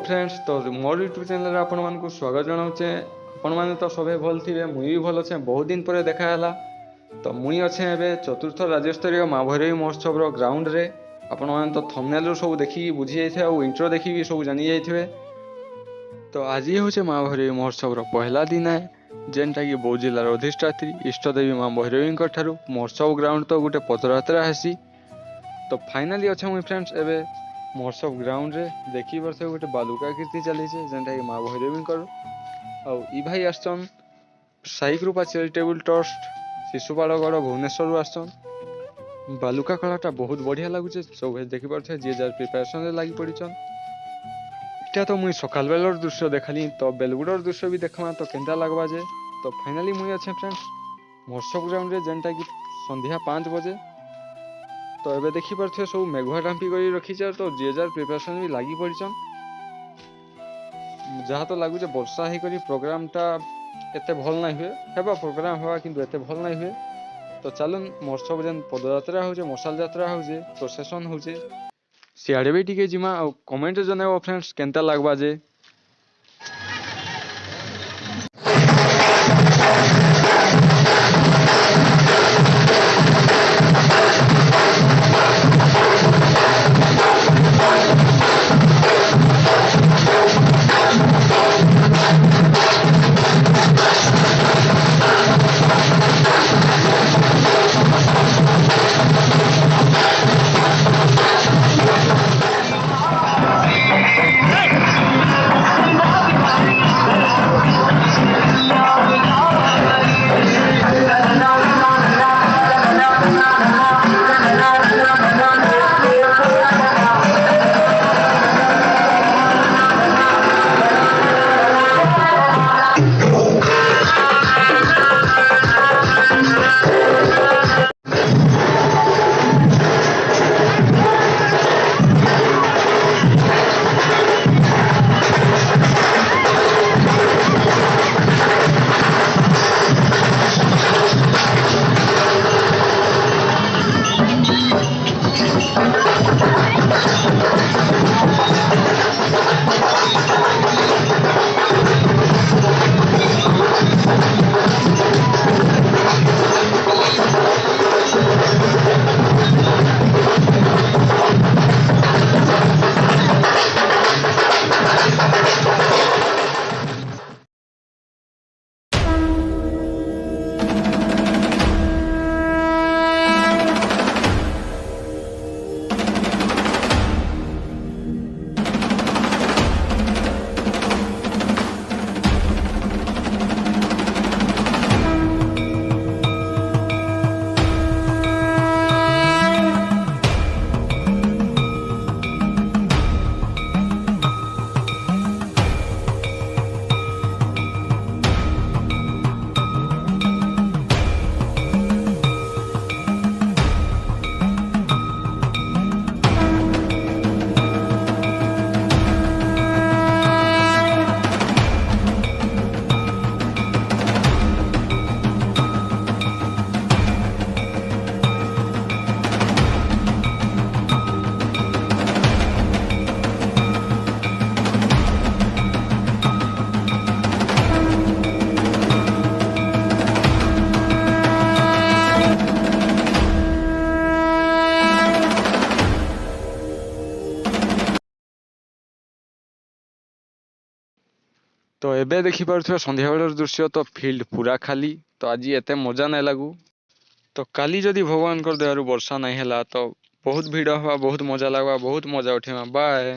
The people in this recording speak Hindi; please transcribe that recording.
फ्रेंड्स, तो मोर यूट्यूब चैनल आपण मानक स्वागत जनाऊे। आपण मैंने तो सब भल थे, मुई भी भल अच्छे। बहुत दिन पर देखाला तो मुई अच्छे एवं चतुर्थ राज्य स्तरीय माँ भैरवी महोत्सव ग्राउंड रे। आपण मैंने तो थंबनेल सब देखिए बुझी जाइए और इंट्रो देखिए सब जानी जाइए। तो आज हूँ माँ भैरवी महोत्सव पहला दिन है, जेनटा कि बौद्ध जिलार अधिष्ठात्री इष्टदेवी माँ भैरवी महोत्सव ग्राउंड तो गोटे पदयात्रा हेसी। तो फाइनाली अच्छे मुई फ्रेंड्स एवं महोत्सव ग्राउंड रे देखी बर्ष गोटे बालुका कीर्ति चली जेनटा कि माँ भैरवी आई भाई आसन साई कृपा चैरिटेबल ट्रस्ट शिशुपालगढ़ भुवनेश्वर आसन। बालुका कलाटा बहुत बढ़िया लगुचे, सब देखी पारे जी जार प्रिपेरेसन लगी पड़न। इटा तो मुई सकाल बेलर दृश्य देखली, तो बेलगुड़र दृश्य भी देखमा तो केनता लगवा जे। तो फाइनाली मुई अच्छे फ्रेंड्स महोत्सव ग्राउंड रे जेनटा कि संध्या 5 बजे। तो एबे देखी पारे सब मेघुआ टांपी कर रखी, तो जी जार प्रिपेरेसन भी लगी पड़न। जहाँ तो लगुचे वर्षा होकर प्रोग्रामटा एत भल ना हुए, हेबा प्रोग्राम हवा किंतु एत भल ना हुए। तो चलन महोत्सव जेन पदयात्रा हो मशाल यात्रा हो प्रोसेसन हो सियाड़े भी टिके जिमा और कमेंट जन फ्रेंड्स केनता लगवा जे। तो एबे देखी पारे संध्या बेलर दृश्य, तो फील्ड पूरा खाली। तो आज एते मजा नहीं लगू। तो काली जदि भगवान कर दयारु वर्षा नहीं है तो बहुत भीड़ हवा, बहुत मजा लगवा, बहुत मजा उठेमा। बाय।